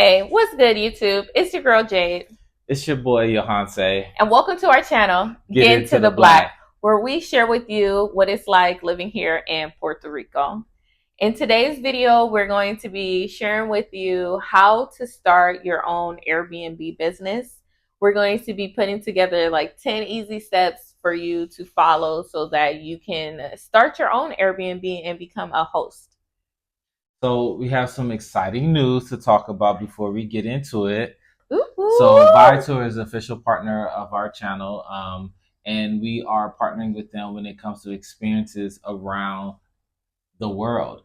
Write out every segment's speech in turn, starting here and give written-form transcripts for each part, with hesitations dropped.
Hey, what's good, YouTube? It's your girl Jade, It's your boy Yohanse. and welcome to our channel, Get Get into Into the the Black, black. where we share with you what it's like living here in Puerto Rico. In today's video, we're going to be sharing with you how to start your own Airbnb business. We're going to be putting together like 10 easy steps for you to follow so that you can start your own Airbnb and become a host. So we have some exciting news to talk about before we get into it. Ooh. So Viator is an official partner of our channel, and we are partnering with them when it comes to experiences around the world.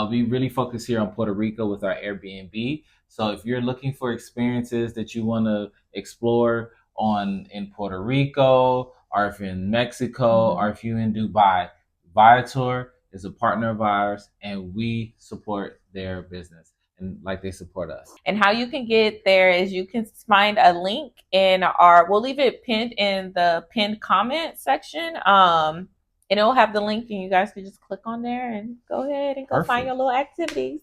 We really focus here on Puerto Rico with our Airbnb. So if you're looking for experiences that you want to explore on in Puerto Rico, or if you're in Mexico, or if you're in Dubai, Viator is a partner of ours, and we support their business and like they support us. And how you can get there is you can find a link in we'll leave it pinned in the pinned comment section. And it'll have the link and you guys can just click on there and go ahead and go find your Perfect. little activities.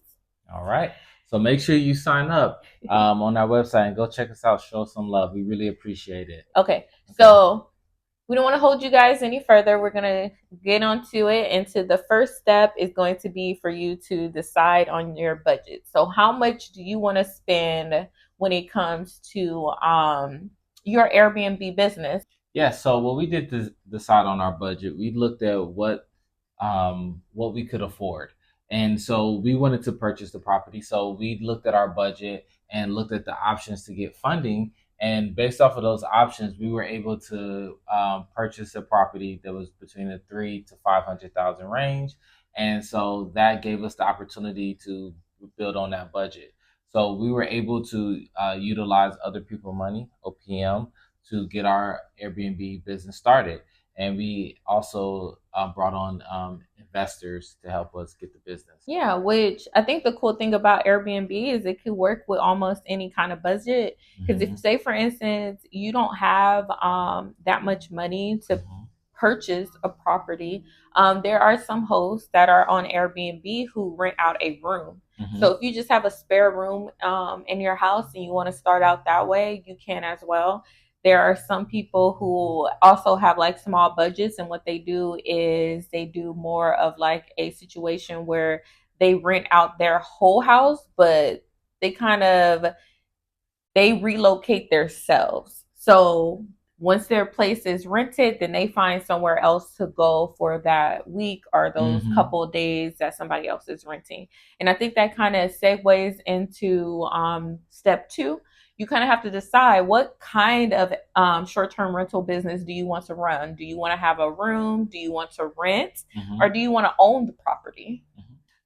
All right. So make sure you sign up on our website and go check us out. Show some love. We really appreciate it. Okay. So we don't want to hold you guys any further. We're going to get onto it. And so the first step is going to be for you to decide on your budget. So how much do you want to spend when it comes to your Airbnb business? Yeah. So what we did to decide on our budget, we looked at what we could afford, and so we wanted to purchase the property. So we looked at our budget and looked at the options to get funding. And based off of those options, we were able to purchase a property that was between the 300,000 to 500,000 range. And so that gave us the opportunity to build on that budget. So we were able to utilize other people's money, OPM, to get our Airbnb business started. And we also brought on investors to help us get the business. Yeah, which I think the cool thing about Airbnb is it can work with almost any kind of budget. Because if, say, for instance, you don't have that much money to purchase a property, there are some hosts that are on Airbnb who rent out a room. So if you just have a spare room in your house and you want to start out that way, you can as well. There are some people who also have like small budgets, and what they do is they do more of like a situation where they rent out their whole house, but they kind of they relocate themselves. So once their place is rented, then they find somewhere else to go for that week or those couple of days that somebody else is renting. And I think that kind of segues into step two. You kind of have to decide what kind of short-term rental business do you want to run. Do you want to have a room? Do you want to rent? Or do you want to own the property?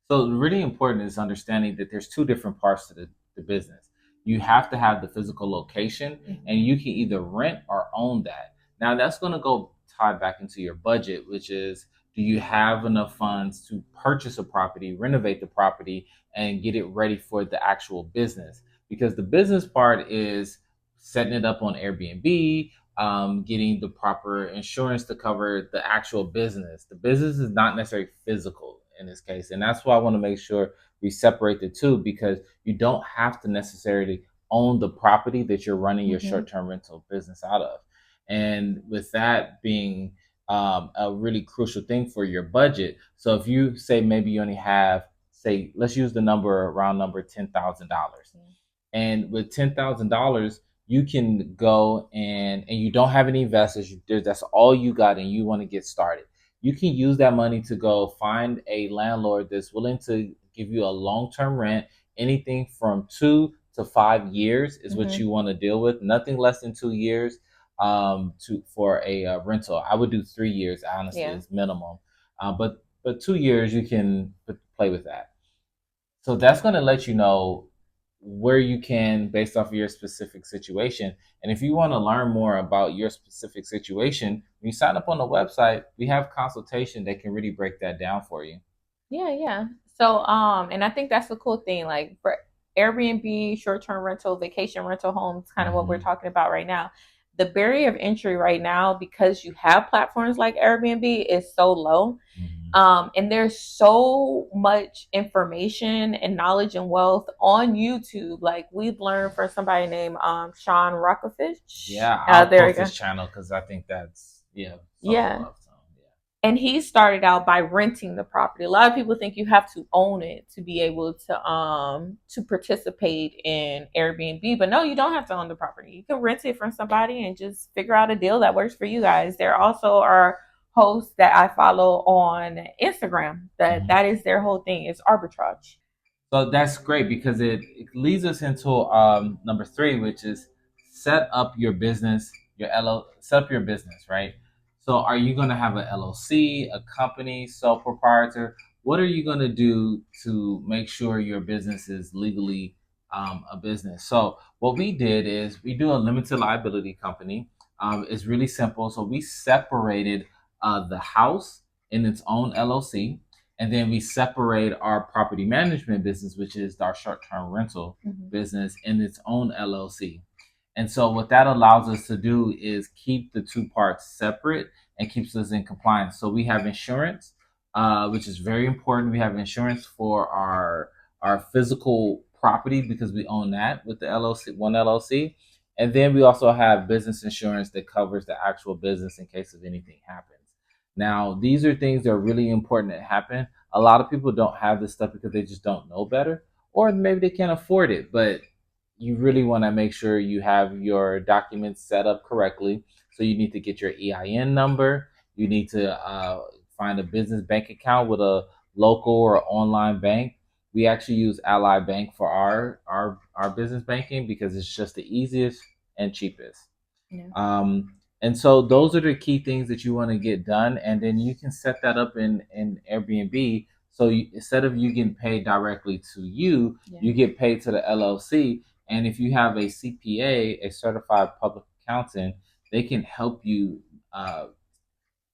So really important is understanding that there's two different parts to the business. You have to have the physical location, and you can either rent or own that. Now that's going to go tie back into your budget, which is, do you have enough funds to purchase a property, renovate the property, and get it ready for the actual business? Because the business part is setting it up on Airbnb, getting the proper insurance to cover the actual business. The business is not necessarily physical in this case. And that's why I want to make sure we separate the two, because you don't have to necessarily own the property that you're running your short-term rental business out of. And with that being a really crucial thing for your budget. So if you say maybe you only have, say, let's use the number, round number, $10,000. And with $10,000, you can go and you don't have any investors. That's all you got, and you want to get started. You can use that money to go find a landlord that's willing to give you a long-term rent. Anything from 2 to 5 years is what you want to deal with. Nothing less than 2 years for a rental. I would do 3 years, honestly, as minimum. But 2 years, you can play with that. So that's going to let you know where you can based off of your specific situation. And if you want to learn more about your specific situation, when you sign up on the website, we have consultation that can really break that down for you. Yeah. So and I think that's the cool thing, like for Airbnb, short-term rental, vacation rental homes, kind of what we're talking about right now. The barrier of entry right now, because you have platforms like Airbnb, is so low. And there's so much information and knowledge and wealth on YouTube. Like we've learned from somebody named Sean Rockefish. Yeah, I'll There you post go. his channel because I think that's Yeah. love. So, And he started out by renting the property. A lot of people think you have to own it to be able to participate in Airbnb, but no, you don't have to own the property. You can rent it from somebody and just figure out a deal that works for you guys. There also are hosts that I follow on Instagram that is their whole thing is arbitrage. So that's great because it leads us into number three, which is set up your business, set up your business, right? So are you going to have an LLC, a company, sole proprietor? What are you going to do to make sure your business is legally a business? So what we did is we do a limited liability company. It's really simple. So we separated the house in its own LLC, and then we separate our property management business, which is our short-term rental business, in its own LLC. And so what that allows us to do is keep the two parts separate and keeps us in compliance. So we have insurance, which is very important. We have insurance for our physical property because we own that with the LLC, one LLC. And then we also have business insurance that covers the actual business in case of anything happens. Now, these are things that are really important to happen. A lot of people don't have this stuff because they just don't know better, or maybe they can't afford it. But you really want to make sure you have your documents set up correctly. So you need to get your EIN number. You need to find a business bank account with a local or online bank. We actually use Ally Bank for our business banking because it's just the easiest and cheapest. Yeah. And so those are the key things that you want to get done, and then you can set that up in Airbnb. So instead of you getting paid directly to you, you get paid to the LLC. And if you have a CPA, a certified public accountant, they can help you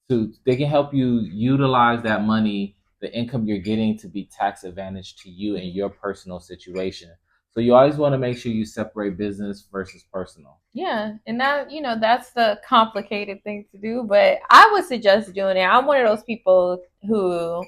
utilize that money, the income you're getting, to be tax advantage to you and your personal situation. So you always want to make sure you separate business versus personal. Yeah, and that that's the complicated thing to do, but I would suggest doing it. I'm one of those people who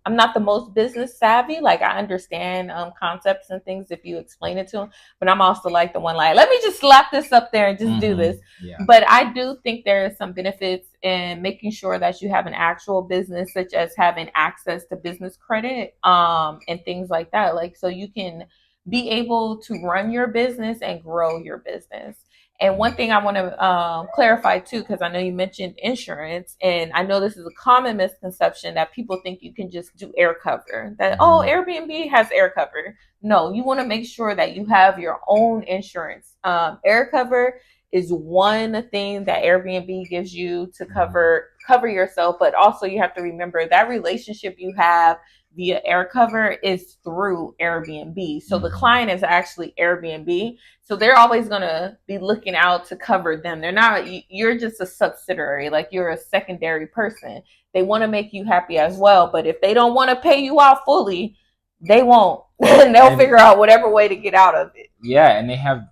I'm not the most business savvy. Like I understand concepts and things if you explain it to them, but I'm also like the one like let me just slap this up there and just do this. Yeah. But I do think there are some benefits in making sure that you have an actual business, such as having access to business credit, and things like that. Like so you can be able to run your business and grow your business. And one thing I want to clarify too, because I know you mentioned insurance, and I know this is a common misconception that people think you can just do air cover. That Airbnb has air cover. No, you want to make sure that you have your own insurance. Air cover is one thing that Airbnb gives you to cover yourself, but also you have to remember that relationship you have via air cover is through Airbnb. So the client is actually Airbnb. So they're always going to be looking out to cover them. They're not, you're just a subsidiary, like you're a secondary person. They want to make you happy as well. But if they don't want to pay you out fully, they won't. And they'll figure out whatever way to get out of it. Yeah,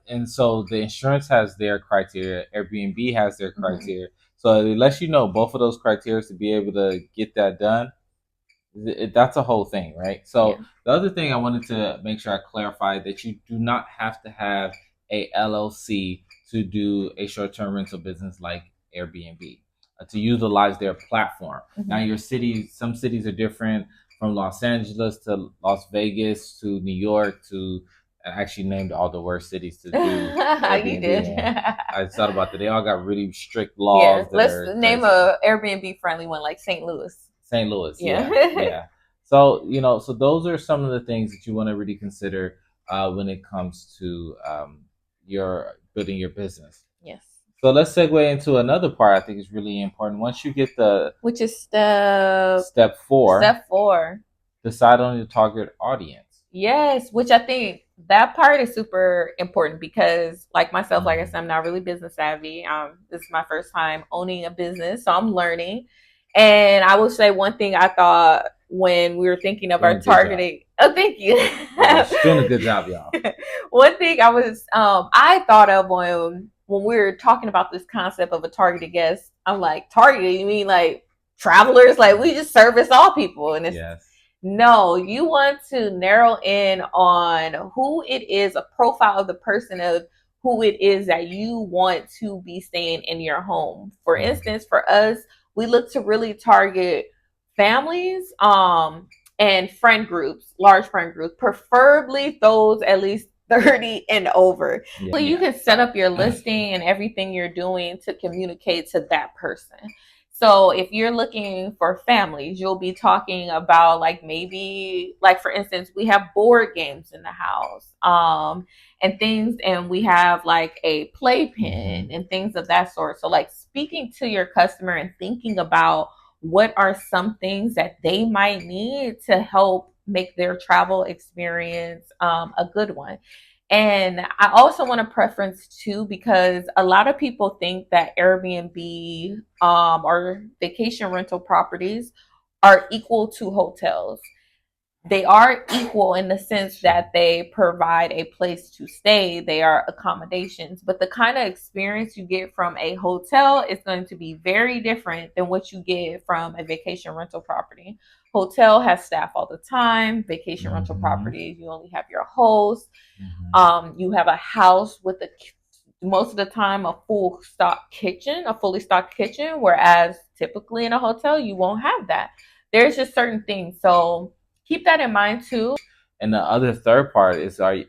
and so the insurance has their criteria, Airbnb has their criteria. So it lets you know both of those criteria to be able to get that done. That's a whole thing, right? So the other thing I wanted to make sure I clarify that you do not have to have a LLC to do a short-term rental business like Airbnb, to utilize their platform. Now, some cities are different, from Los Angeles to Las Vegas to New York to. I actually named all the worst cities to do Airbnb. You did. I thought about that. They all got really strict laws. Let's name a Airbnb friendly one like St. Louis. St. Louis, yeah. So so those are some of the things that you want to really consider when it comes to your building your business. Yes. So let's segue into another part I think is really important. Once you get which is step 4. Step 4. Decide on your target audience. Yes, which I think that part is super important because, like myself, like I said, I'm not really business savvy. This is my first time owning a business, so I'm learning. And I will say one thing I thought when we were thinking of our targeting. Oh, thank you. Doing a good job, y'all. One thing I thought of when we were talking about this concept of a targeted guest, I'm like, targeted? You mean like travelers, like we just service all people. And it's Yes. no, you want to narrow in on who it is, a profile of the person of who it is that you want to be staying in your home. For instance, for us, we look to really target families, and friend groups, large friend groups, preferably those at least 30 and over. Yeah. You can set up your listing and everything you're doing to communicate to that person. So if you're looking for families, you'll be talking about like maybe like for instance, we have board games in the house, and things, and we have like a playpen and things of that sort. So like speaking to your customer and thinking about what are some things that they might need to help make their travel experience a good one. And I also want to preference too, because a lot of people think that Airbnb or vacation rental properties are equal to hotels. They are equal in the sense that they provide a place to stay, they are accommodations, but the kind of experience you get from a hotel is going to be very different than what you get from a vacation rental property. Hotel has staff all the time. Vacation rental properties, you only have your host. You have a house with a most of the time a fully stocked kitchen, whereas typically in a hotel you won't have that. There's just certain things, so keep that in mind too. And the other third part is our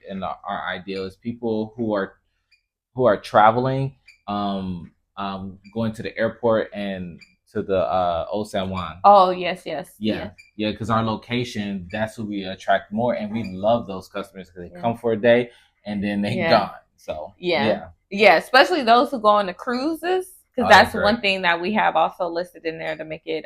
ideal is people who are traveling, going to the airport and to the Old San Juan. Oh yes, yes, yeah, yeah. Because our location, that's who we attract more, and we love those customers because they come for a day and then they gone. So yeah, especially those who go on the cruises, because that's one thing that we have also listed in there to make it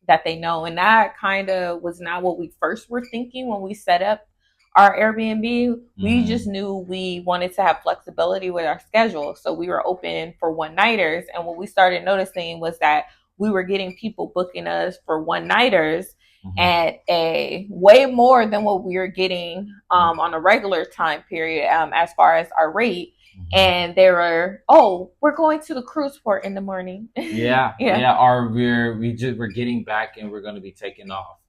that they know. And that kind of was not what we first were thinking when we set up our Airbnb. We just knew we wanted to have flexibility with our schedule. So we were open for one nighters. And what we started noticing was that we were getting people booking us for one nighters at a way more than what we were getting on a regular time period, as far as our rate. And they were, oh, we're going to the cruise port in the morning. Yeah. Or we're getting back and we're going to be taking off.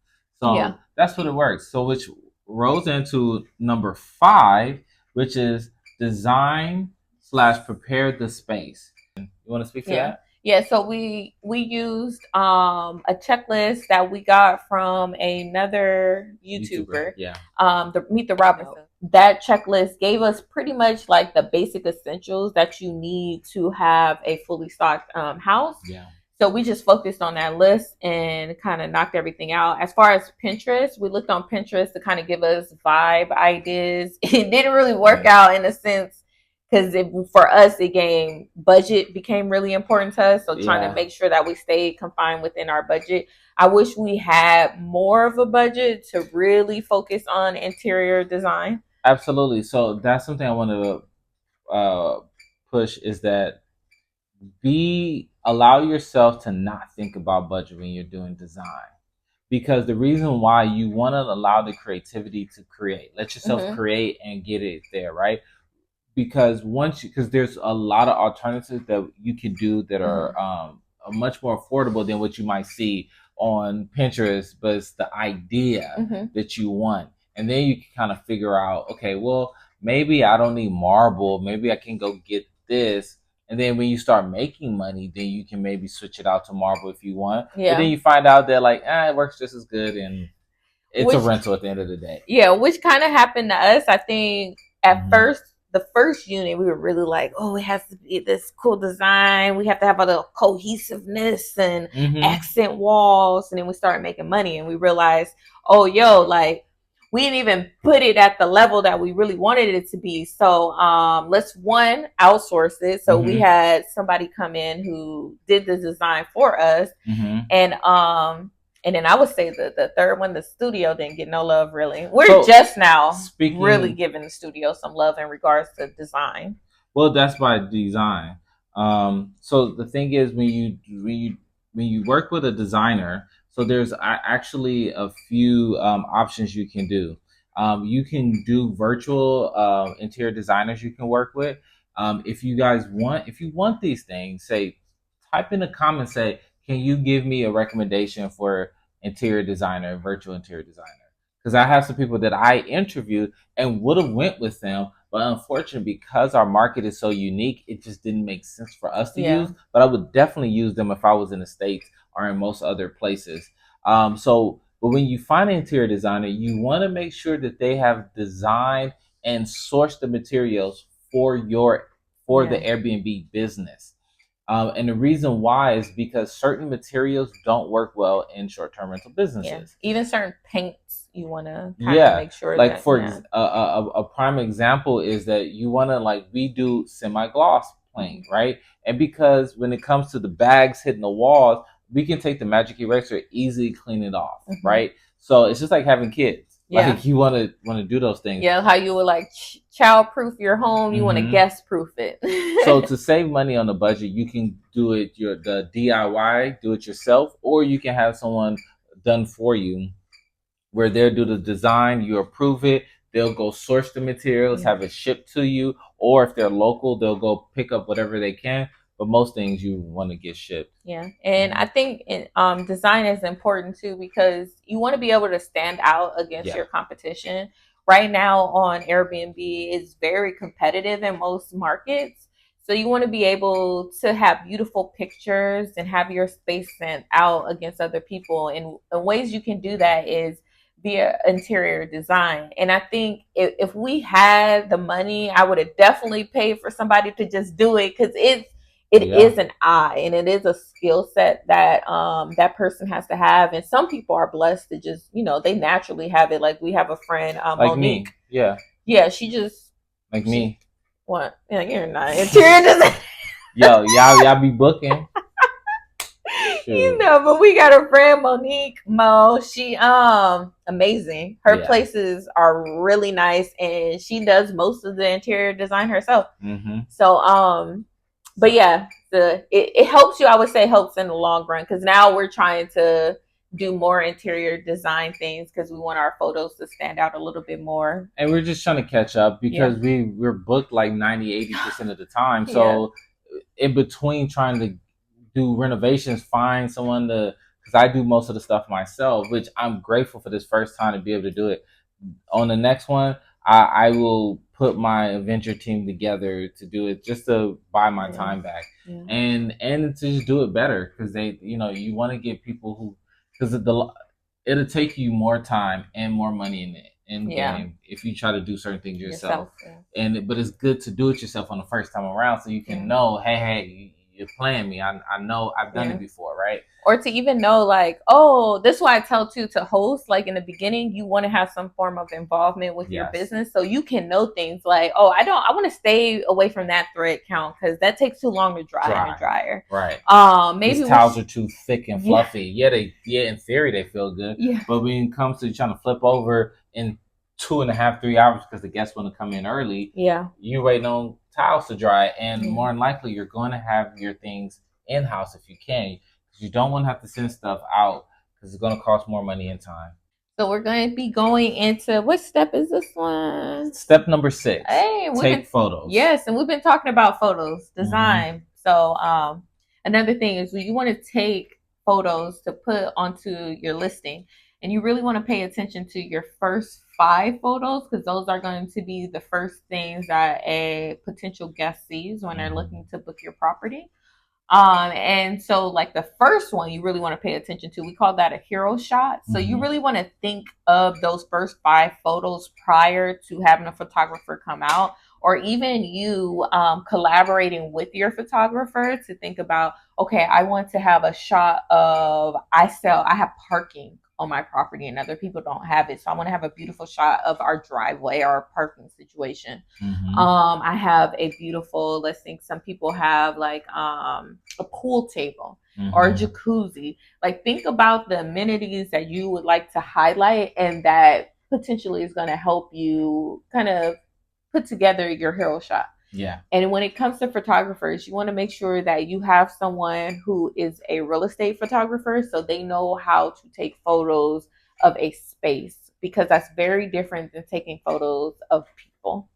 So that's what it works. So which rolls into number 5, which is design / prepare the space. You want to speak to that? Yeah, so we used a checklist that we got from another YouTuber. The Meet the Robinson. That checklist gave us pretty much like the basic essentials that you need to have a fully stocked house. So we just focused on that list and kind of knocked everything out. As far as Pinterest, we looked on Pinterest to kind of give us vibe ideas. It didn't really work out in a sense, because for us, budget became really important to us. So trying to make sure that we stayed confined within our budget. I wish we had more of a budget to really focus on interior design. Absolutely. So that's something I want to push, is that allow yourself to not think about budget when you're doing design. Because the reason why you want to allow the creativity to create, let yourself create and get it there, right? Because there's a lot of alternatives that you can do that are much more affordable than what you might see on Pinterest, but it's the idea that you want. And then you can kind of figure out, okay, well, maybe I don't need marble, maybe I can go get this. And then when you start making money, then you can maybe switch it out to marble if you want. But then you find out that like, it works just as good, and it's a rental at the end of the day. Yeah, which kind of happened to us. I think at first, the first unit, we were really like, oh, it has to be this cool design. We have to have a little cohesiveness and accent walls. And then we started making money and we realized, oh, like, we didn't even put it at the level that we really wanted it to be. So let's outsource it. So we had somebody come in who did the design for us. And then I would say the third one, the studio, didn't get no love, really. We're just now really giving the studio some love in regards to design. Well, that's by design. So the thing is, when you work with a designer, so there's actually a few options you can do. You can do virtual interior designers you can work with. If you want these things, say, type in the comments, say, can you give me a recommendation for interior designer, virtual interior designer? Because I have some people that I interviewed and would have went with them, but unfortunately, because our market is so unique, it just didn't make sense for us to use. But I would definitely use them if I was in the States or in most other places. But when you find an interior designer, you want to make sure that they have designed and sourced the materials for the Airbnb business. And the reason why is because certain materials don't work well in short-term rental businesses. Yeah. Even certain paints, you want to kind of make sure like that, for a prime example is that you want to, like, we do semi-gloss paint, right? And because when it comes to the bags hitting the walls, we can take the magic eraser, easily clean it off, right? So it's just like having kids. Like, you want to do those things. Yeah, how you would like child proof your home, you want to guest proof it. So to save money on the budget, you can do it the DIY, do it yourself, or you can have someone done for you, where they'll do the design, you approve it, they'll go source the materials, have it shipped to you, or if they're local, they'll go pick up whatever they can. But most things you want to get shipped. Yeah, and I think design is important too, because you want to be able to stand out against your competition. Right now on Airbnb, it's very competitive in most markets. So you want to be able to have beautiful pictures and have your space sent out against other people. And the ways you can do that is via interior design. And I think if we had the money, I would have definitely paid for somebody to just do it, because it is an eye, and it is a skill set that that person has to have. And some people are blessed to just, they naturally have it. Like, we have a friend, like Monique. Me. Yeah, she just like me. What? Yeah, you're not interior design. Yo, y'all be booking. But we got a friend, Monique Mo. She amazing. Her places are really nice, and she does most of the interior design herself. So but yeah, it helps you. I would say helps in the long run, because now we're trying to do more interior design things because we want our photos to stand out a little bit more. And we're just trying to catch up because we're booked like 90-80% of the time. So in between trying to do renovations, find someone to, because I do most of the stuff myself, which I'm grateful for this first time to be able to do it. On the next one, I will put my adventure team together to do it, just to buy my time back and to just do it better, because they, you want to get people who, because it'll take you more time and more money in game if you try to do certain things yourself. But it's good to do it yourself on the first time around, so you can know, hey, you're playing me. I know I've done it before, right? Or to even know, like, oh, this is why I tell too, to host, like, in the beginning, you want to have some form of involvement with your business, so you can know things like, oh, I want to stay away from that thread count because that takes too long to dry in the dryer. Right. Maybe these towels are too thick and fluffy. In theory they feel good. But when it comes to trying to flip over in 2.5, 3 hours because the guests want to come in early, you waiting on towels to dry, and more than likely you're going to have your things in house if you can. You don't want to have to send stuff out because it's going to cost more money and time. So we're going to be going into, what step is this one? Step number 6. Hey, take photos. Yes, and we've been talking about photos, design. So another thing is, you want to take photos to put onto your listing, and you really want to pay attention to your first 5 photos, because those are going to be the first things that a potential guest sees when they're looking to book your property. And so, like, the first one you really want to pay attention to, we call that a hero shot. So you really want to think of those first 5 photos prior to having a photographer come out, or even you collaborating with your photographer to think about, okay, I want to have a shot of, I have parking on my property and other people don't have it, so I want to have a beautiful shot of our driveway or our parking situation. I have a beautiful, let's think, some people have like a pool table or a jacuzzi. Like, think about the amenities that you would like to highlight, and that potentially is going to help you kind of put together your hero shot. And when it comes to photographers, you want to make sure that you have someone who is a real estate photographer, so they know how to take photos of a space, because that's very different than taking photos of people.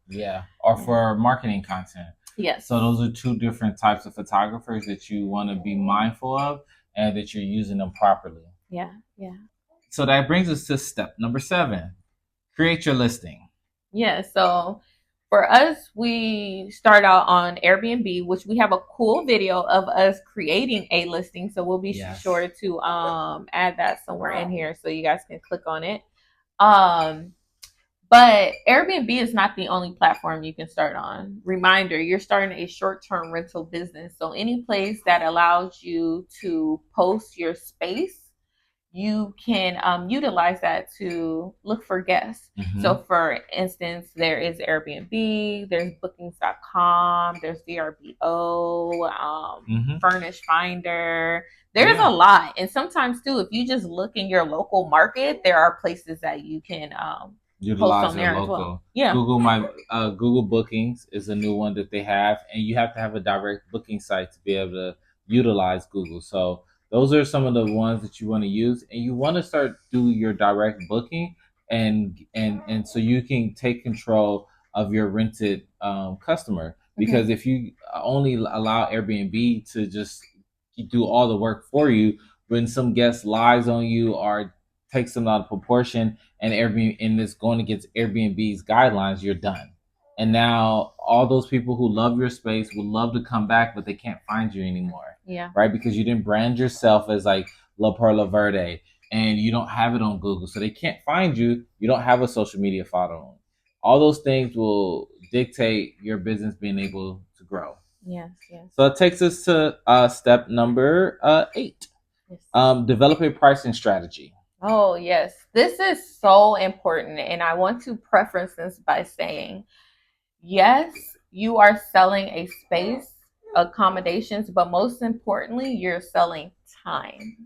Or for marketing content. Yes. So those are 2 different types of photographers that you want to be mindful of. and that you're using them properly. Yeah, yeah. So that brings us to step number 7. Create your listing. Yeah, so for us, we start out on Airbnb, which we have a cool video of us creating a listing. So we'll be sure to add that somewhere in here so you guys can click on it. But Airbnb is not the only platform you can start on. Reminder, you're starting a short-term rental business. So any place that allows you to post your space, you can utilize that to look for guests. Mm-hmm. So for instance, there is Airbnb, there's bookings.com, there's VRBO, Furnish Finder. There's a lot. And sometimes too, if you just look in your local market, there are places that you can utilize post on there logo. As well. Yeah. Google Bookings is a new one that they have, and you have to have a direct booking site to be able to utilize Google. So those are some of the ones that you want to use, and you want to start do your direct booking, and so you can take control of your rented customer. Because if you only allow Airbnb to just do all the work for you, when some guest lies on you or takes them out of proportion, and Airbnb and it's going against Airbnb's guidelines, you're done. And now all those people who love your space would love to come back, but they can't find you anymore. Yeah. Right? Because you didn't brand yourself as like La Perla Verde, and you don't have it on Google. So they can't find you. You don't have a social media following. All those things will dictate your business being able to grow. Yes, yes. So it takes us to step number 8. Yes. Develop a pricing strategy. Oh, yes. This is so important. And I want to preface this by saying, yes, you are selling a space, accommodations, but most importantly, you're selling time.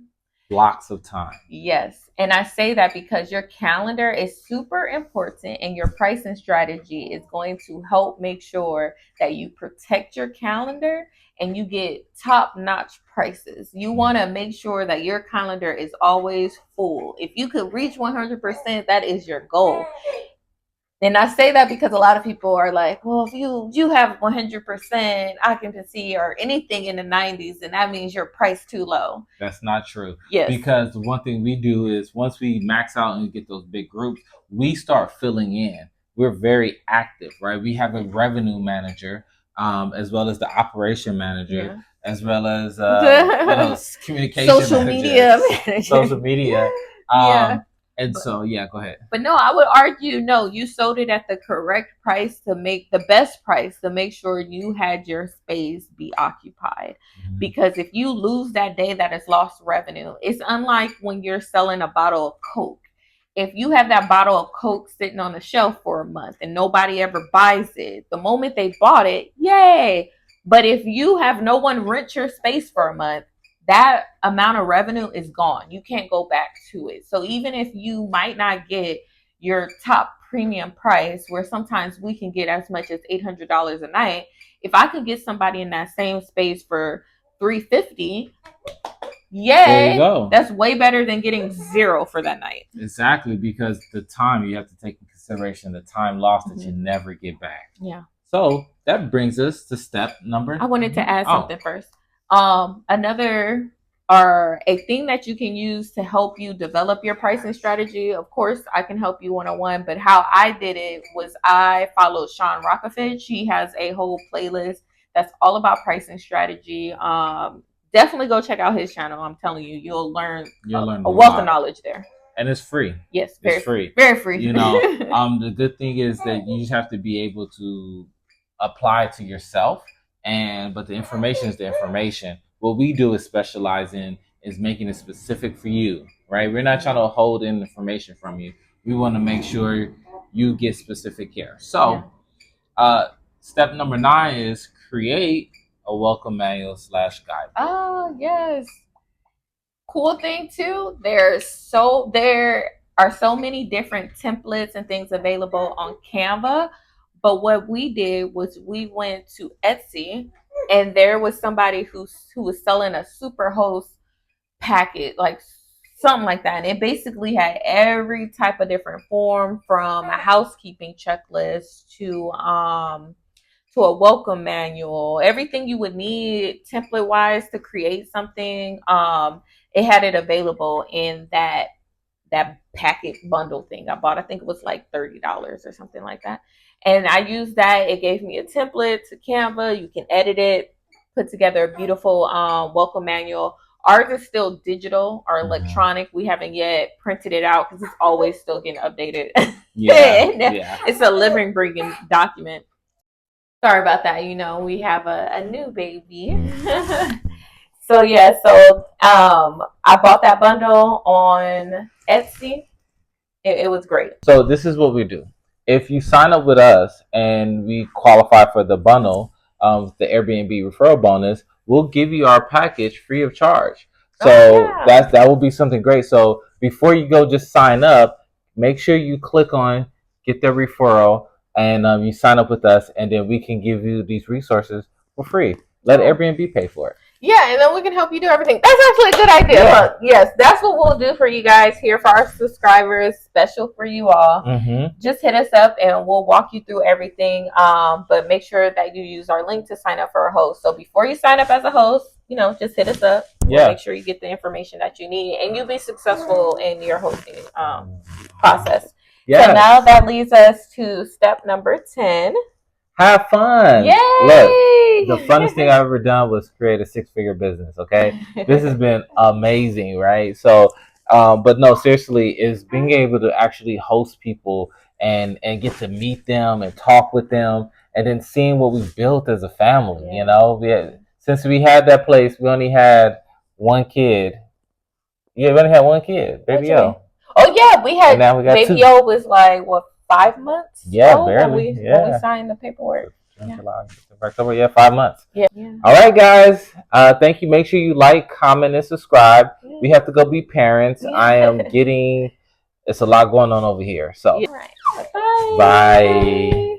Blocks of time. Yes. And I say that because your calendar is super important, and your pricing strategy is going to help make sure that you protect your calendar and you get top-notch prices. You want to make sure that your calendar is always full. If you could reach 100%, that is your goal. And I say that because a lot of people are like, well, if you have 100% occupancy or anything in the 90s, then that means your price too low. That's not true. Yes. Because the one thing we do is once we max out and get those big groups, we start filling in. We're very active, right? We have a revenue manager, as well as the operation manager, as well as what else? Communication social media manager. Social media. And so, go ahead. But no, I would argue, no, you sold it at the correct price to make the best price to make sure you had your space be occupied. Mm-hmm. Because if you lose that day, that is lost revenue. It's unlike when you're selling a bottle of Coke. If you have that bottle of Coke sitting on the shelf for a month and nobody ever buys it, the moment they bought it, yay. But if you have no one rent your space for a month, that amount of revenue is gone. You can't go back to it. So even if you might not get your top premium price, where sometimes we can get as much as $800 a night, if I could get somebody in that same space for $350, yay, that's way better than getting $0 for that night. Exactly, because the time, you have to take in consideration the time lost that you never get back. Yeah. So that brings us to step number. I wanted to add something first. Another or a thing that you can use to help you develop your pricing strategy. Of course, I can help you one-on-one, but how I did it was I followed Sean Rockefitch. He has a whole playlist that's all about pricing strategy. Definitely go check out his channel. I'm telling you, you'll learn a wealth of knowledge there. And it's free. Yes, it's free. Very free. You know, the good thing is that you just have to be able to apply it to yourself. But the information is the information. What we do is specialize in is making it specific for you, right? We're not trying to hold in information from you. We want to make sure you get specific care. So, step number 9 is create a welcome manual / guide. Oh, yes. Cool thing too. There are so many different templates and things available on Canva. But what we did was we went to Etsy, and there was somebody who was selling a super host packet, like something like that. And it basically had every type of different form, from a housekeeping checklist to a welcome manual, everything you would need template wise to create something. It had it available in that packet bundle thing I bought. I think it was like $30 or something like that. And I used that. It gave me a template to Canva. You can edit it, put together a beautiful welcome manual. Ours is still digital or electronic. We haven't yet printed it out because it's always still getting updated. Yeah. It's a living, breathing document. Sorry about that. We have a new baby. So yeah, I bought that bundle on Etsy. It was great. So this is what we do. If you sign up with us and we qualify for the bundle, the Airbnb referral bonus, we'll give you our package free of charge. So that will be something great. So before you go, just sign up. Make sure you click on get the referral, and you sign up with us, and then we can give you these resources for free. Let Airbnb pay for it. Yeah, and then we can help you do everything. That's actually a good idea. Yeah. Look, yes, that's what we'll do for you guys here for our subscribers, special for you all. Just hit us up and we'll walk you through everything. But make sure that you use our link to sign up for a host. So before you sign up as a host, just hit us up. We'll make sure you get the information that you need and you'll be successful in your hosting process. Yeah. So now that leads us to step number 10. Have fun. Yay! Look, the funnest thing I've ever done was create a 6-figure business. Okay, this has been amazing, right? So, but no, seriously, is being able to actually host people and get to meet them and talk with them, and then seeing what we built as a family. Since we had that place, we only had one kid. Yeah, we only had one kid, Baby O. Oh yeah, we had. Now we got Baby O was like what? 5 months? Yeah, barely. When we signed the paperwork. October, 5 months. Yeah. All right, guys. Thank you. Make sure you like, comment, and subscribe. We have to go be parents. I am getting. It's a lot going on over here. So, All right. Bye. Bye.